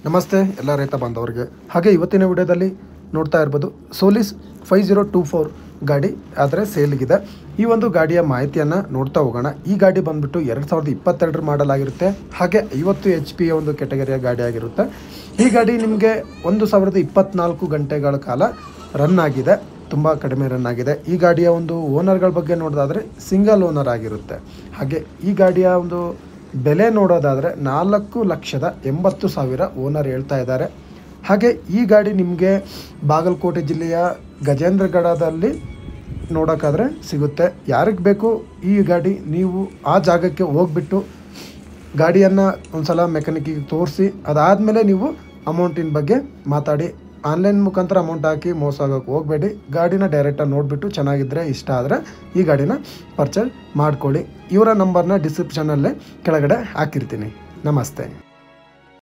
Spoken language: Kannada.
ನಮಸ್ತೆ ಎಲ್ಲ ರೈತ ಬಾಂಧವರಿಗೆ. ಹಾಗೆ ಇವತ್ತಿನ ವಿಡಿಯೋದಲ್ಲಿ ನೋಡ್ತಾ ಇರ್ಬೋದು ಸೋಲಿಸ್ 5024 ಗಾಡಿ ಆದರೆ ಸೇಲ್ಗಿದೆ. ಈ ಒಂದು ಗಾಡಿಯ ಮಾಹಿತಿಯನ್ನು ನೋಡ್ತಾ ಹೋಗೋಣ. ಈ ಗಾಡಿ ಬಂದ್ಬಿಟ್ಟು 2022 ಮಾಡಲ್ ಆಗಿರುತ್ತೆ. ಹಾಗೆ 50 HP ಒಂದು ಕೆಟಗರಿಯ ಗಾಡಿ ಆಗಿರುತ್ತೆ. ಈ ಗಾಡಿ ನಿಮಗೆ 1024 ಗಂಟೆಗಳ ಕಾಲ ರನ್ ಆಗಿದೆ. ತುಂಬ ಕಡಿಮೆ ರನ್ ಆಗಿದೆ. ಈ ಗಾಡಿಯ ಒಂದು ಓನರ್ಗಳ ಬಗ್ಗೆ ನೋಡೋದಾದರೆ ಸಿಂಗಲ್ ಓನರ್ ಆಗಿರುತ್ತೆ. ಹಾಗೆ ಈ ಗಾಡಿಯ ಒಂದು ಬೆಲೆ ನೋಡೋದಾದರೆ 4,80,000 ಓನರ್ ಹೇಳ್ತಾ ಇದ್ದಾರೆ. ಹಾಗೆ ಈ ಗಾಡಿ ನಿಮಗೆ ಬಾಗಲಕೋಟೆ ಜಿಲ್ಲೆಯ ಗಜೇಂದ್ರಗಢದಲ್ಲಿ ನೋಡೋಕ್ಕಾದರೆ ಸಿಗುತ್ತೆ. ಯಾರಿಗೆ ಬೇಕು ಈ ಗಾಡಿ ನೀವು ಆ ಜಾಗಕ್ಕೆ ಹೋಗ್ಬಿಟ್ಟು ಗಾಡಿಯನ್ನು ಒಂದು ಸಲ ಮೆಕ್ಯಾನಿಕ್ಕಿಗೆ ತೋರಿಸಿ ಅದಾದಮೇಲೆ ನೀವು ಅಮೌಂಟಿನ ಬಗ್ಗೆ ಮಾತಾಡಿ. ಆನ್ಲೈನ್ ಮುಖಾಂತರ ಅಮೌಂಟ್ ಹಾಕಿ ಮೋಸ ಆಗೋಕ್ಕೆ ಹೋಗಬೇಡಿ. ಗಾಡಿನ ಡೈರೆಕ್ಟಾಗಿ ನೋಡಿಬಿಟ್ಟು ಚೆನ್ನಾಗಿದ್ದರೆ ಇಷ್ಟ ಆದರೆ ಈ ಗಾಡಿನ ಪರ್ಚೇಸ್ ಮಾಡ್ಕೊಳ್ಳಿ. ಇವರ ನಂಬರ್ನ ಡಿಸ್ಕ್ರಿಪ್ಷನಲ್ಲೇ ಕೆಳಗಡೆ ಹಾಕಿರ್ತೀನಿ. ನಮಸ್ತೆ.